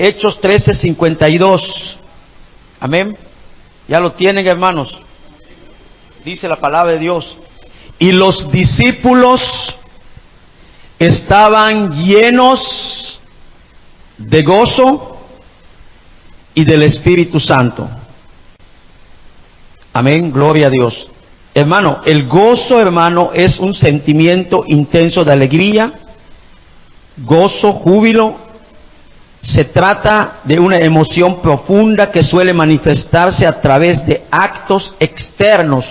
Hechos 13:52. Amén. Ya lo tienen, hermanos. Dice la palabra de Dios: y los discípulos estaban llenos de gozo y del Espíritu Santo. Amén, gloria a Dios. Hermano, el gozo, hermano, es un sentimiento intenso de alegría, gozo, júbilo. Se trata de una emoción profunda que suele manifestarse a través de actos externos,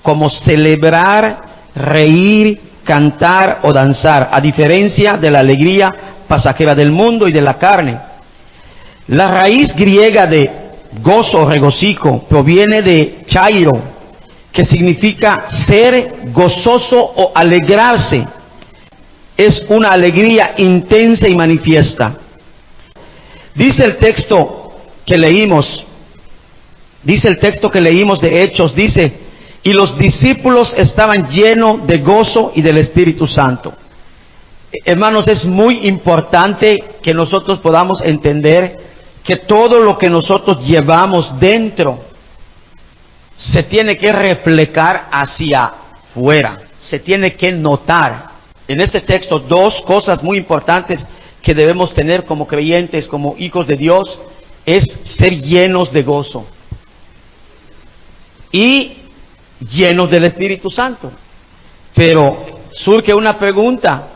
como celebrar, reír, cantar o danzar, a diferencia de la alegría pasajera del mundo y de la carne. La raíz griega de gozo o regocijo proviene de chairo, que significa ser gozoso o alegrarse. Es una alegría intensa y manifiesta. Dice el texto que leímos de Hechos, dice: y los discípulos estaban llenos de gozo y del Espíritu Santo. Hermanos, es muy importante que nosotros podamos entender que todo lo que nosotros llevamos dentro se tiene que reflejar hacia afuera, se tiene que notar. En este texto, dos cosas muy importantes que debemos tener como creyentes, como hijos de Dios, es ser llenos de gozo y llenos del Espíritu Santo. Pero surge una pregunta: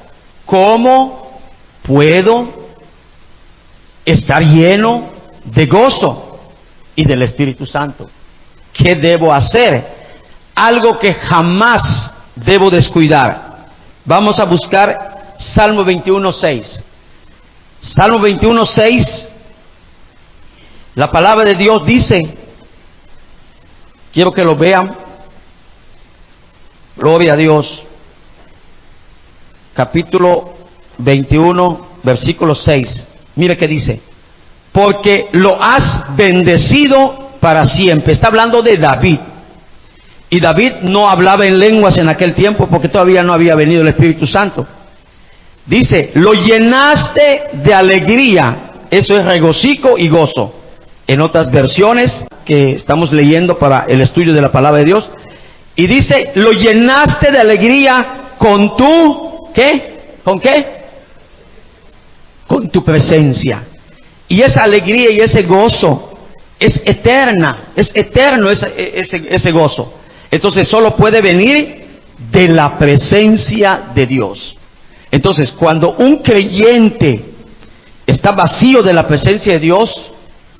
¿cómo puedo estar lleno de gozo y del Espíritu Santo? ¿Qué debo hacer? Algo que jamás debo descuidar. Vamos a buscar Salmo 21:6. Salmo 21:6. La palabra de Dios dice, quiero que lo vean, gloria a Dios, capítulo 21, versículo 6. Mire qué dice: porque lo has bendecido para siempre. Está hablando de David. Y David no hablaba en lenguas en aquel tiempo porque todavía no había venido el Espíritu Santo. Dice: lo llenaste de alegría. Eso es regocijo y gozo. En otras versiones que estamos leyendo para el estudio de la palabra de Dios, y dice: lo llenaste de alegría con tu, ¿qué? ¿Con qué? Con tu presencia. Y esa alegría y ese gozo es eterna, es eterno ese gozo. Entonces solo puede venir de la presencia de Dios. Entonces, cuando un creyente está vacío de la presencia de Dios,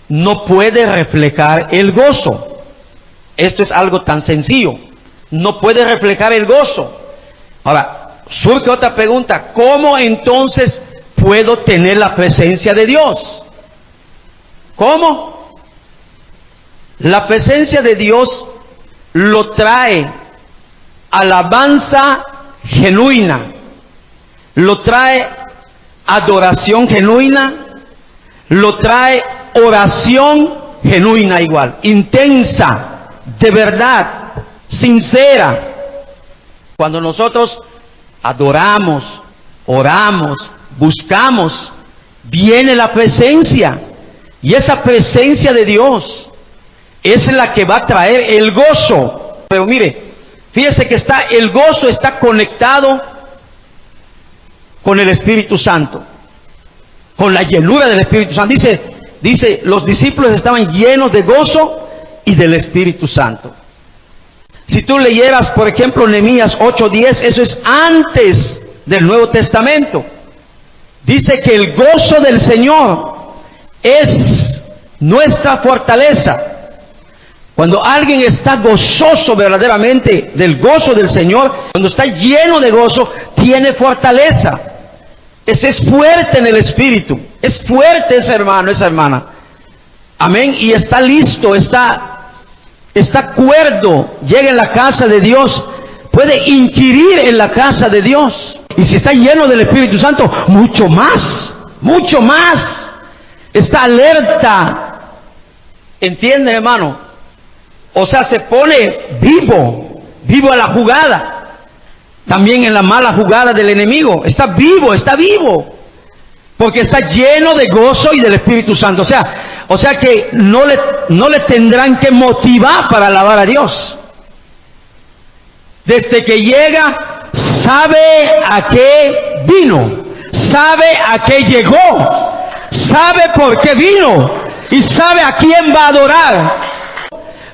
no puede reflejar el gozo. Esto es algo tan sencillo. No puede reflejar el gozo. Ahora, surge otra pregunta: ¿cómo entonces puedo tener la presencia de Dios? ¿Cómo? La presencia de Dios lo trae alabanza genuina, lo trae adoración genuina, lo trae oración genuina igual, intensa, de verdad, sincera. Cuando nosotros adoramos, oramos, buscamos, viene la presencia. Y esa presencia de Dios es la que va a traer el gozo. Pero mire, fíjese que el gozo está conectado con el Espíritu Santo, con la llenura del Espíritu Santo. Dice, los discípulos estaban llenos de gozo y del Espíritu Santo. Si tú leyeras, por ejemplo, Nehemías 8:10, eso es antes del Nuevo Testamento. Dice que el gozo del Señor es nuestra fortaleza. Cuando alguien está gozoso verdaderamente del gozo del Señor, cuando está lleno de gozo, tiene fortaleza. Es fuerte en el espíritu. Es fuerte ese hermano, esa hermana. Amén. Y está listo, está cuerdo. Llega en la casa de Dios, puede inquirir en la casa de Dios. Y si está lleno del Espíritu Santo, mucho más. Está alerta. ¿Entienden, hermano? O sea, se pone vivo a la jugada. También en la mala jugada del enemigo. Está vivo. porque está lleno de gozo y del Espíritu Santo. O sea que no le tendrán que motivar para alabar a Dios. Desde que llega, sabe a qué vino, sabe a qué llegó, sabe por qué vino y sabe a quién va a adorar.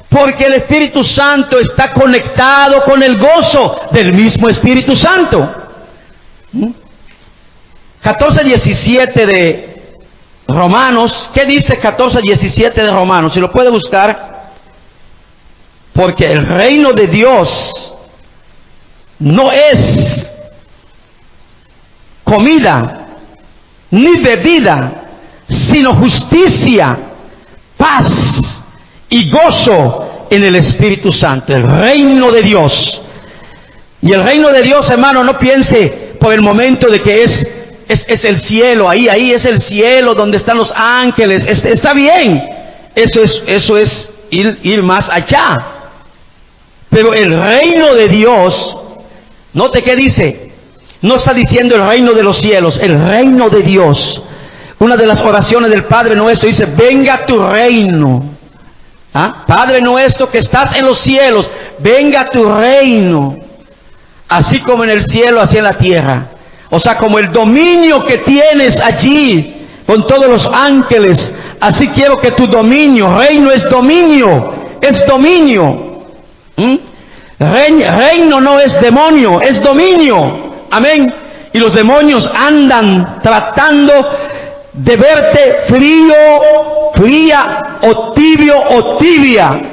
Porque el Espíritu Santo está conectado con el gozo del mismo Espíritu Santo. 14:17 de Romanos. ¿Qué dice 14:17 de Romanos? Si lo puede buscar. Porque el reino de Dios no es comida ni bebida, sino justicia, paz y gozo en el Espíritu Santo. El reino de Dios. Y el reino de Dios, hermano, no piense por el momento de que es el cielo, ahí es el cielo donde están los ángeles. Está bien, eso es ir más allá. Pero el reino de Dios, note que dice, no está diciendo el reino de los cielos, el reino de Dios. Una de las oraciones del Padre Nuestro dice: venga tu reino. Padre nuestro que estás en los cielos, venga tu reino, así como en el cielo, así en la tierra. O sea, como el dominio que tienes allí con todos los ángeles, así quiero que tu dominio, reino es dominio, es dominio. Reino no es demonio, es dominio. Amén. Y los demonios andan tratando de verte frío, fría, o tibio o tibia.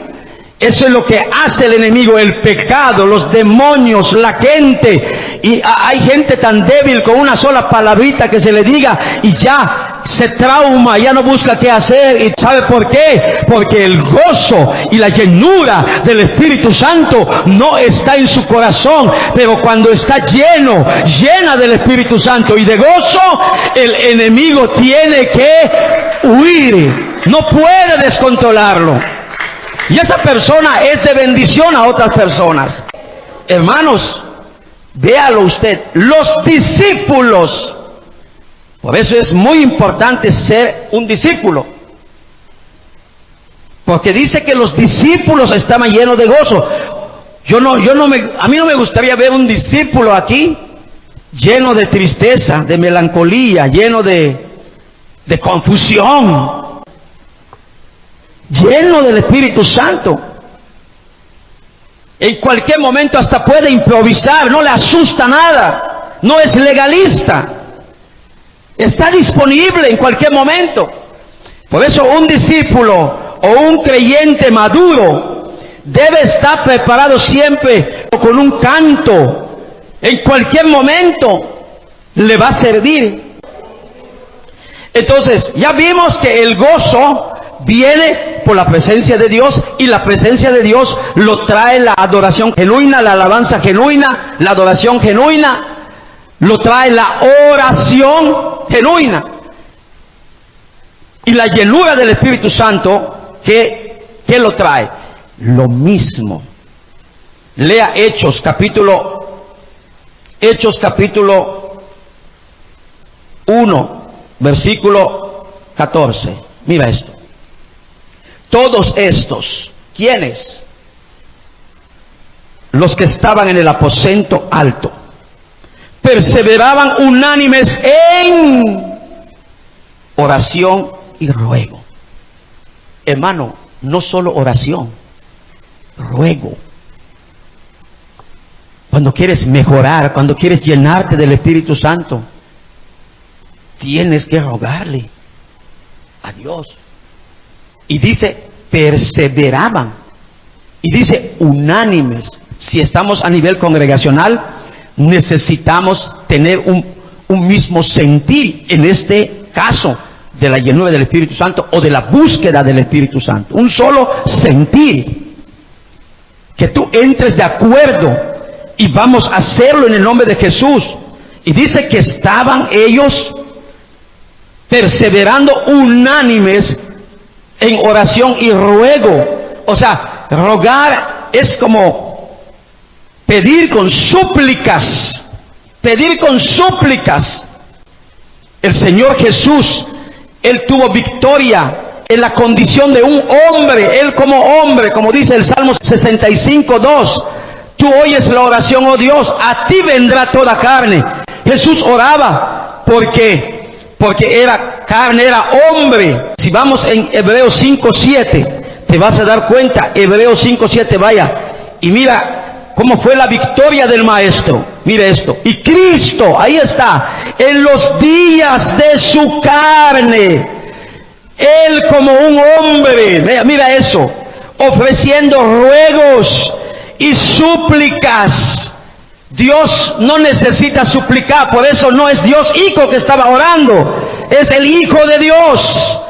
Eso es lo que hace el enemigo, el pecado, los demonios, la gente. Y hay gente tan débil con una sola palabrita que se le diga y ya se trauma, ya no busca qué hacer. ¿Y sabe por qué? Porque el gozo y la llenura del Espíritu Santo no está en su corazón. Pero cuando está llena del Espíritu Santo y de gozo, el enemigo tiene que huir. No puede descontrolarlo. Y esa persona es de bendición a otras personas. Hermanos, véalo usted, los discípulos. Por eso es muy importante ser un discípulo. Porque dice que los discípulos estaban llenos de gozo. A mí no me gustaría ver un discípulo aquí lleno de tristeza, de melancolía, lleno de confusión. Lleno del Espíritu Santo. En cualquier momento hasta puede improvisar, no le asusta nada, no es legalista, está disponible en cualquier momento. Por eso un discípulo o un creyente maduro debe estar preparado siempre con un canto. En cualquier momento le va a servir. Entonces, ya vimos que el gozo viene por la presencia de Dios, y la presencia de Dios lo trae la adoración genuina, la alabanza genuina, la adoración genuina, lo trae la oración genuina. Y la llenura del Espíritu Santo, ¿qué lo trae? Lo mismo. Lea Hechos capítulo 1, versículo 14. Mira esto. Todos estos, ¿quiénes? Los que estaban en el aposento alto, perseveraban unánimes en oración y ruego. Hermano, no solo oración, ruego. Cuando quieres mejorar, cuando quieres llenarte del Espíritu Santo, tienes que rogarle a Dios. Y dice, perseveraban. Y dice, unánimes. Si estamos a nivel congregacional, necesitamos tener un mismo sentir, en este caso, de la llenura del Espíritu Santo o de la búsqueda del Espíritu Santo. Un solo sentir. Que tú entres de acuerdo y vamos a hacerlo en el nombre de Jesús. Y dice que estaban ellos perseverando unánimes en oración y ruego. O sea, rogar es como pedir con súplicas. Pedir con súplicas. El Señor Jesús, Él tuvo victoria en la condición de un hombre. Él como hombre, como dice el Salmo 65:2, tú oyes la oración, oh Dios, a ti vendrá toda carne. Jesús oraba porque era carne, era hombre. Si vamos en Hebreos 5:7, te vas a dar cuenta. Hebreos 5:7, vaya y mira cómo fue la victoria del Maestro. Mire esto. Y Cristo, ahí está, en los días de su carne, Él como un hombre, mira eso, ofreciendo ruegos y súplicas. Dios no necesita suplicar, por eso no es Dios Hijo que estaba orando, es el Hijo de Dios.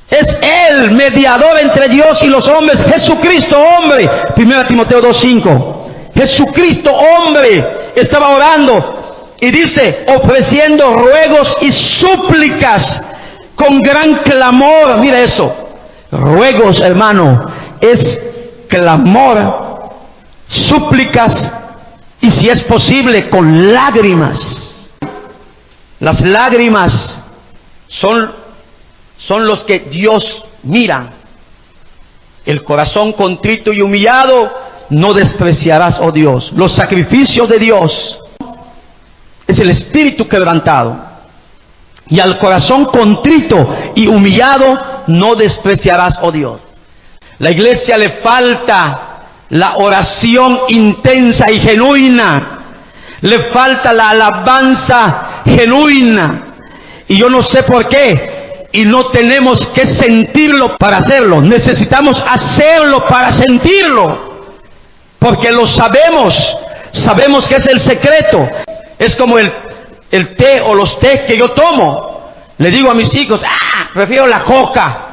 Es Él, mediador entre Dios y los hombres, Jesucristo hombre. 1 Timoteo 2:5. Jesucristo hombre estaba orando y dice, ofreciendo ruegos y súplicas con gran clamor. Mira eso, ruegos, hermano, es clamor, súplicas, y si es posible con lágrimas. Las lágrimas son los que Dios mira. El corazón contrito y humillado no despreciarás, oh Dios. Los sacrificios de Dios es el espíritu quebrantado, y al corazón contrito y humillado no despreciarás, oh Dios. La iglesia le falta la oración intensa y genuina, le falta la alabanza genuina, y yo no sé por qué, y no tenemos que sentirlo para hacerlo, necesitamos hacerlo para sentirlo, porque lo sabemos que es el secreto. Es como el té o los té que yo tomo. Le digo a mis hijos, prefiero la coca.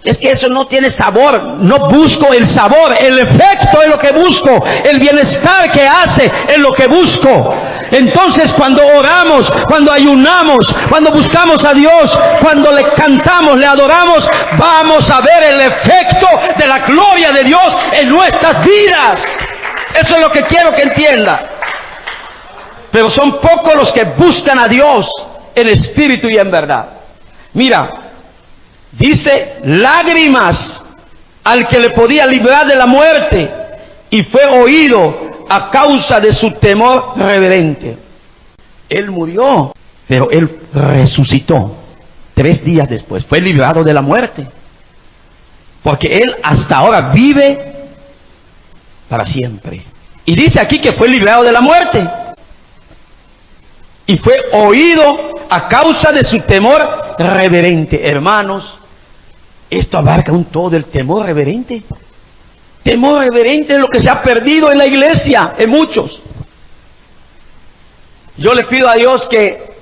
Es que eso no tiene sabor. No busco el sabor, el efecto es lo que busco. El bienestar que hace es lo que busco. Entonces cuando oramos, cuando ayunamos, cuando buscamos a Dios, cuando le cantamos, le adoramos, vamos a ver el efecto de la gloria de Dios en nuestras vidas. Eso es lo que quiero que entienda. Pero son pocos los que buscan a Dios en espíritu y en verdad. Mira, dice lágrimas al que le podía librar de la muerte, y fue oído a causa de su temor reverente. Él murió, pero Él resucitó 3 días después. Fue librado de la muerte, porque Él hasta ahora vive para siempre. Y dice aquí que fue librado de la muerte y fue oído a causa de su temor reverente. Hermanos, esto abarca un todo, el temor reverente. Temor reverente es lo que se ha perdido en la iglesia, en muchos. Yo le pido a Dios que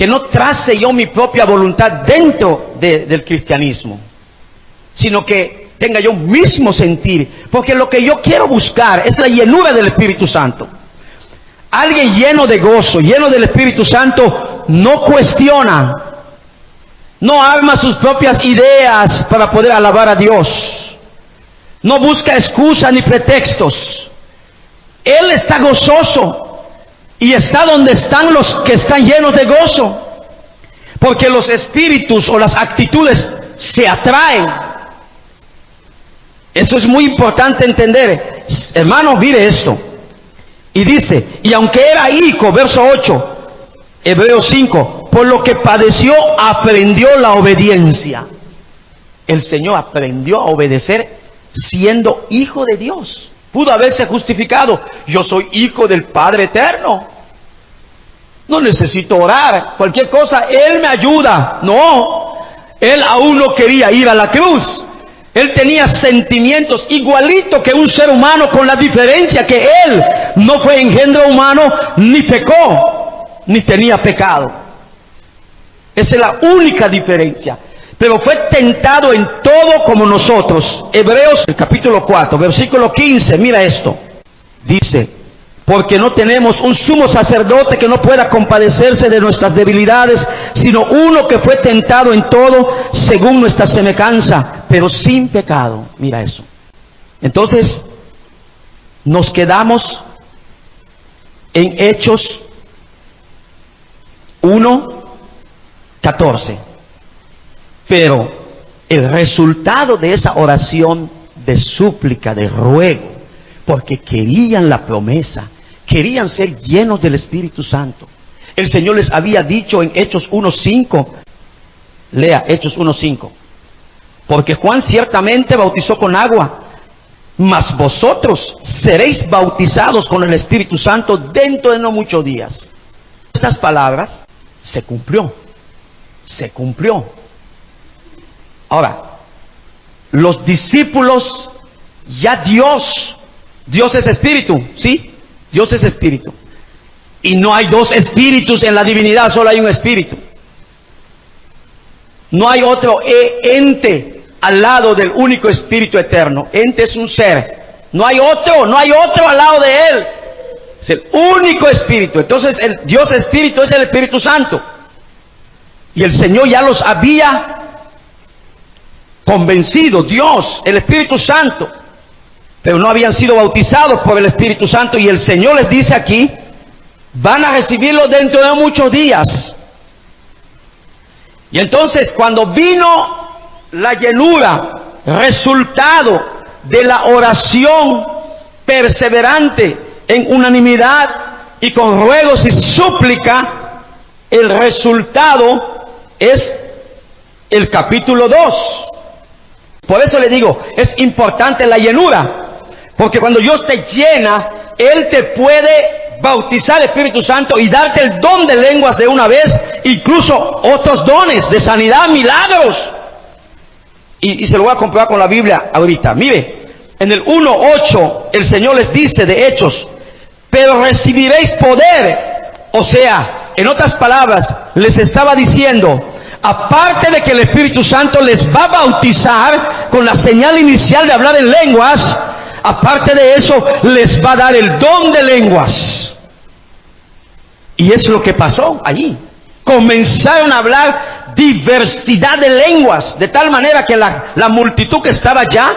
no trace yo mi propia voluntad dentro del cristianismo, sino que tenga yo un mismo sentir, porque lo que yo quiero buscar es la llenura del Espíritu Santo. Alguien lleno de gozo, lleno del Espíritu Santo, no cuestiona, no arma sus propias ideas para poder alabar a Dios, no busca excusas ni pretextos. Él está gozoso y está donde están los que están llenos de gozo, porque los espíritus o las actitudes se atraen. Eso es muy importante entender. Hermano, mire esto. Y dice, y aunque era hijo, verso 8, Hebreos 5, por lo que padeció, aprendió la obediencia. El Señor aprendió a obedecer siendo hijo de Dios. Pudo haberse justificado. Yo soy hijo del Padre Eterno. No necesito orar. Cualquier cosa, Él me ayuda. No. Él aún no quería ir a la cruz. Él tenía sentimientos igualito que un ser humano, con la diferencia que Él no fue engendro humano, ni pecó, ni tenía pecado. Esa es la única diferencia. Pero fue tentado en todo como nosotros. Hebreos, el capítulo 4, versículo 15, mira esto. Dice, porque no tenemos un sumo sacerdote que no pueda compadecerse de nuestras debilidades, sino uno que fue tentado en todo según nuestra semejanza, pero sin pecado. Mira eso. Entonces, nos quedamos en Hechos 1:14. Pero el resultado de esa oración de súplica, de ruego, porque querían la promesa, querían ser llenos del Espíritu Santo. El Señor les había dicho en Hechos 1:5, lea Hechos 1:5, porque Juan ciertamente bautizó con agua, mas vosotros seréis bautizados con el Espíritu Santo dentro de no muchos días. Estas palabras se cumplió. Ahora, los discípulos, ya Dios es espíritu, ¿sí? Dios es espíritu. Y no hay dos espíritus en la divinidad, solo hay un espíritu. No hay otro ente al lado del único espíritu eterno. Ente es un ser. No hay otro al lado de él. Es el único espíritu. Entonces el Dios espíritu es el Espíritu Santo. Y el Señor ya los había convencido, Dios, el Espíritu Santo, pero no habían sido bautizados por el Espíritu Santo. Y el Señor les dice aquí, van a recibirlo dentro de muchos días. Y entonces cuando vino la llenura, resultado de la oración perseverante en unanimidad y con ruegos y súplica, el resultado es el capítulo 2. Por eso le digo, es importante la llenura, porque cuando Dios te llena, Él te puede bautizar el Espíritu Santo y darte el don de lenguas de una vez, incluso otros dones de sanidad, milagros. Y se lo voy a comprobar con la Biblia ahorita. Mire, en el 1:8 el Señor les dice de Hechos, pero recibiréis poder. O sea, en otras palabras, les estaba diciendo, aparte de que el Espíritu Santo les va a bautizar con la señal inicial de hablar en lenguas, aparte de eso, les va a dar el don de lenguas. Y es lo que pasó allí. Comenzaron a hablar diversidad de lenguas, de tal manera que la multitud que estaba allá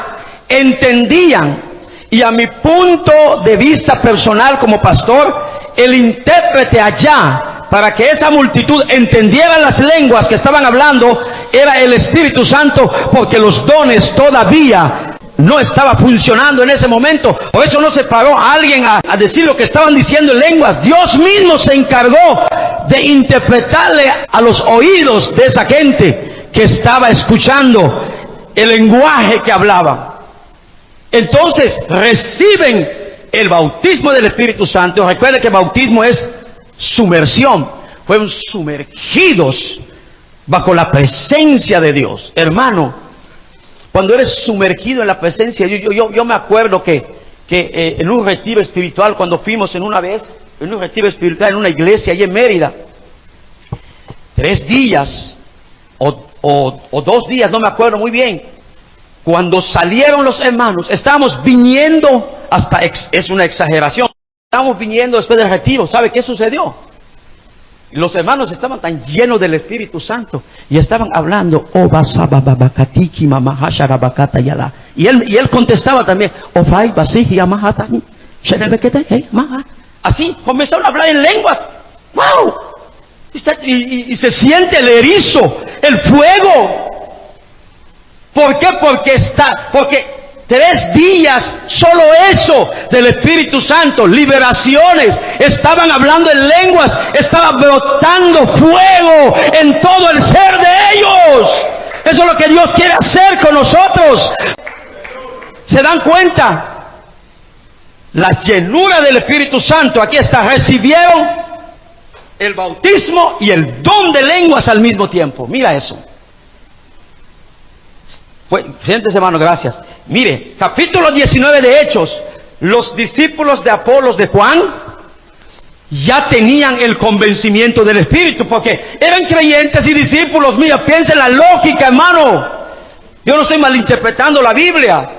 entendían. Y a mi punto de vista personal como pastor, el intérprete allá, para que esa multitud entendiera las lenguas que estaban hablando, era el Espíritu Santo, porque los dones todavía no estaba funcionando en ese momento. Por eso no se paró a alguien a decir lo que estaban diciendo en lenguas. Dios mismo se encargó de interpretarle a los oídos de esa gente que estaba escuchando el lenguaje que hablaba. Entonces reciben el bautismo del Espíritu Santo. Recuerden que bautismo es sumersión. Fueron sumergidos bajo la presencia de Dios. Hermano, cuando eres sumergido en la presencia, yo me acuerdo que en un retiro espiritual, cuando fuimos en un retiro espiritual en una iglesia allí en Mérida, 3 días o 2 días, no me acuerdo muy bien, cuando salieron los hermanos, estábamos viniendo, es una exageración, estábamos viniendo después del retiro. ¿Sabe qué sucedió? Los hermanos estaban tan llenos del Espíritu Santo y estaban hablando, y él contestaba también, así comenzaron a hablar en lenguas. ¡Wow! Y se siente el erizo, el fuego. ¿Por qué? Porque 3 días, solo eso del Espíritu Santo, liberaciones, estaban hablando en lenguas, estaba brotando fuego en todo el ser de ellos. Eso es lo que Dios quiere hacer con nosotros. ¿Se dan cuenta? La llenura del Espíritu Santo, aquí está, recibieron el bautismo y el don de lenguas al mismo tiempo. Mira eso. Siéntese, hermano, gracias. Mire, capítulo 19 de Hechos, los discípulos de Apolos, de Juan, ya tenían el convencimiento del Espíritu, porque eran creyentes y discípulos. Mira, piensa en la lógica, hermano. Yo no estoy malinterpretando la Biblia.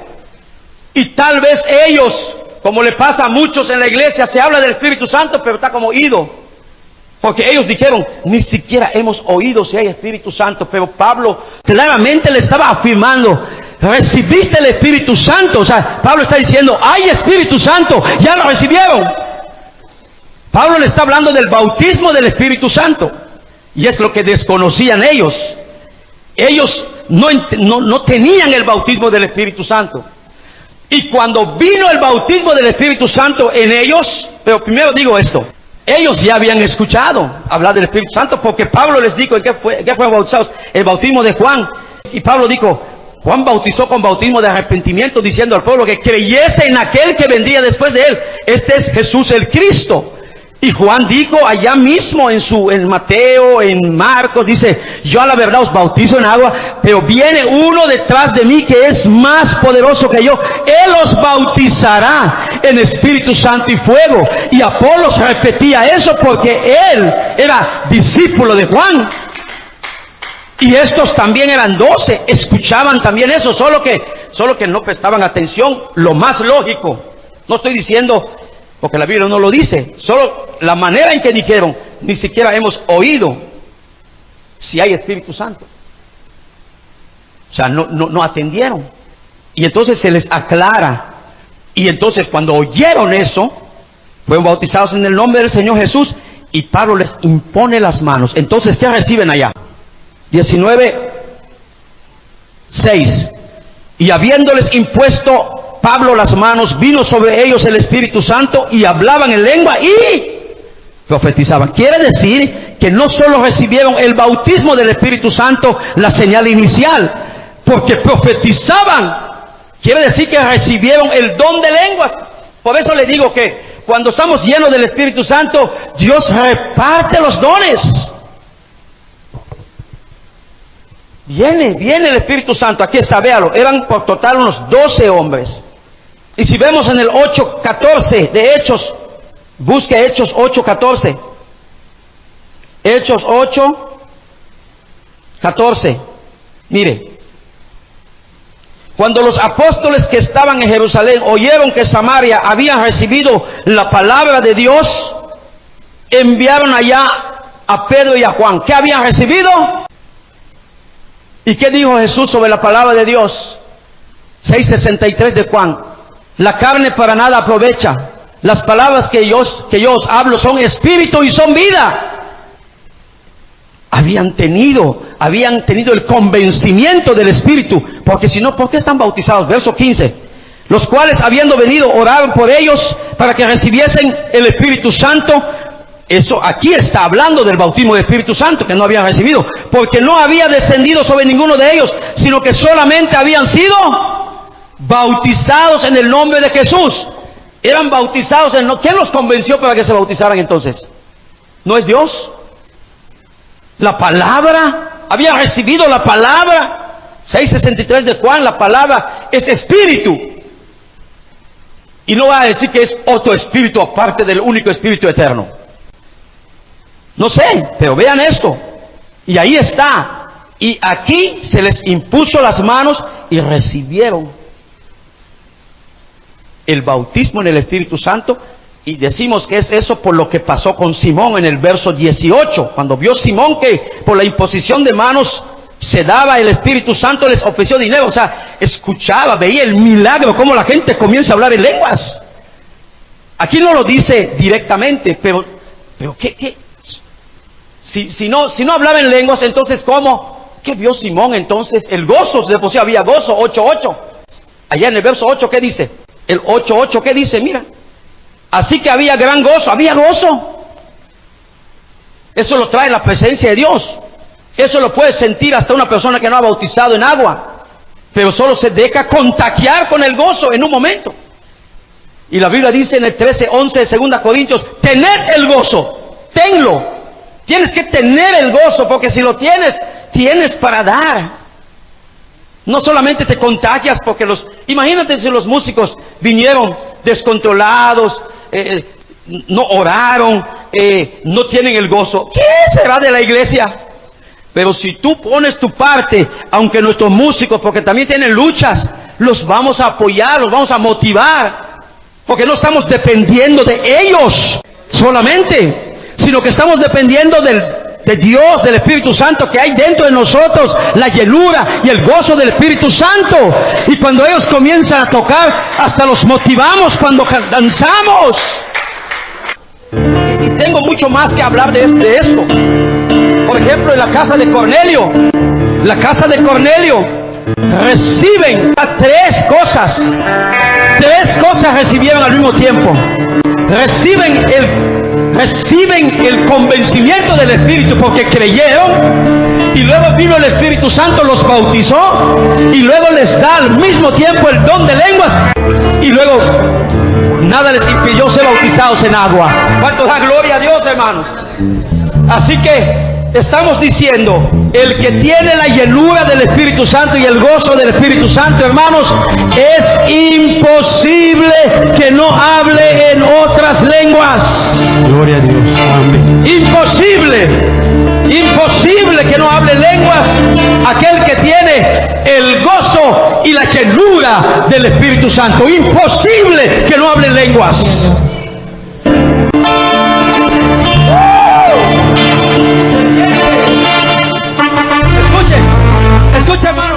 Y tal vez ellos, como le pasa a muchos en la iglesia, se habla del Espíritu Santo, pero está como oído. Porque ellos dijeron, ni siquiera hemos oído si hay Espíritu Santo. Pero Pablo claramente le estaba afirmando, recibiste el Espíritu Santo. O sea, Pablo está diciendo, hay Espíritu Santo, ya lo recibieron. Pablo le está hablando del bautismo del Espíritu Santo. Y es lo que desconocían ellos. Ellos no tenían el bautismo del Espíritu Santo. Y cuando vino el bautismo del Espíritu Santo en ellos, pero primero digo esto, ellos ya habían escuchado hablar del Espíritu Santo, porque Pablo les dijo, ¿en qué fueron bautizados? El bautismo de Juan. Y Pablo dijo, Juan bautizó con bautismo de arrepentimiento, diciendo al pueblo que creyese en aquel que vendría después de él. Este es Jesús el Cristo. Y Juan dijo allá mismo en Mateo, en Marcos, dice, yo a la verdad os bautizo en agua, pero viene uno detrás de mí que es más poderoso que yo. Él os bautizará en Espíritu Santo y fuego. Y Apolos repetía eso porque él era discípulo de Juan. Y estos también eran 12, escuchaban también eso, solo que no prestaban atención, lo más lógico. No estoy diciendo, porque la Biblia no lo dice, solo la manera en que dijeron, ni siquiera hemos oído si hay Espíritu Santo. O sea, no atendieron. Y entonces se les aclara. Y entonces cuando oyeron eso, fueron bautizados en el nombre del Señor Jesús, y Pablo les impone las manos. Entonces, ¿qué reciben allá? 19:6. Y habiéndoles impuesto Pablo las manos, vino sobre ellos el Espíritu Santo y hablaban en lengua y profetizaban. Quiere decir que no solo recibieron el bautismo del Espíritu Santo, la señal inicial, porque profetizaban. Quiere decir que recibieron el don de lenguas. Por eso le digo que cuando estamos llenos del Espíritu Santo, Dios reparte los dones. Viene el Espíritu Santo. Aquí está, véalo. Eran por total unos 12 hombres. Y si vemos en el 8:14 de Hechos, busque Hechos 8:14. Hechos 8:14. Mire. Cuando los apóstoles que estaban en Jerusalén oyeron que Samaria habían recibido la palabra de Dios, enviaron allá a Pedro y a Juan. ¿Qué habían recibido? ¿Y qué dijo Jesús sobre la palabra de Dios? 6:63 de Juan. La carne para nada aprovecha. Las palabras que yo os hablo son espíritu y son vida. Habían tenido el convencimiento del Espíritu, porque si no, ¿por qué están bautizados? Verso 15. Los cuales, habiendo venido, oraron por ellos para que recibiesen el Espíritu Santo. Eso aquí está hablando del bautismo del Espíritu Santo que no habían recibido, porque no había descendido sobre ninguno de ellos, sino que solamente habían sido bautizados en el nombre de Jesús. Eran bautizados en... ¿Quién los convenció para que se bautizaran entonces? ¿No es Dios? La palabra, había recibido la palabra. 6:63 de Juan, la palabra es espíritu. Y no va a decir que es otro espíritu aparte del único espíritu eterno. No sé, pero vean esto. Y ahí está. Y aquí se les impuso las manos y recibieron el bautismo en el Espíritu Santo. Y decimos que es eso por lo que pasó con Simón en el verso 18. Cuando vio Simón que por la imposición de manos se daba el Espíritu Santo, les ofreció dinero. O sea, escuchaba, veía el milagro, cómo la gente comienza a hablar en lenguas. Aquí no lo dice directamente, pero ¿qué? Si no hablaba en lenguas, entonces ¿cómo? ¿Qué vio Simón entonces? El gozo, de por sí había gozo, 8:8. Allá en el verso 8, ¿qué dice? El 8:8, ¿qué dice? Mira. Así que había gran gozo, había gozo. Eso lo trae la presencia de Dios. Eso lo puede sentir hasta una persona que no ha bautizado en agua, pero solo se deja contagiar con el gozo en un momento. Y la Biblia dice en el 13:11 de 2 Corintios, tened el gozo, tenlo. Tienes que tener el gozo, porque si lo tienes, tienes para dar. No solamente te contagias porque imagínate si los músicos vinieron descontrolados, no oraron, no tienen el gozo. ¿Qué será de la iglesia? Pero si tú pones tu parte, aunque nuestros músicos, porque también tienen luchas, los vamos a apoyar, los vamos a motivar, porque no estamos dependiendo de ellos solamente, sino que estamos dependiendo de Dios, del Espíritu Santo que hay dentro de nosotros, la llenura y el gozo del Espíritu Santo. Y cuando ellos comienzan a tocar, hasta los motivamos cuando danzamos. tengo mucho más que hablar de esto. Por ejemplo, en la casa de Cornelio, reciben a tres cosas recibieron al mismo tiempo. Reciben el convencimiento del Espíritu porque creyeron, y luego vino el Espíritu Santo, los bautizó, y luego les da al mismo tiempo el don de lenguas, y luego nada les impidió ser bautizados en agua. ¿Cuánto da gloria a Dios, hermanos? Así que estamos diciendo, el que tiene la llenura del Espíritu Santo y el gozo del Espíritu Santo, hermanos, es imposible que no hable en otras lenguas. Gloria a Dios. Amén. Imposible que no hable lenguas aquel que tiene el gozo y la llenura del Espíritu Santo. Imposible que no hable lenguas. Escuchen, hermano.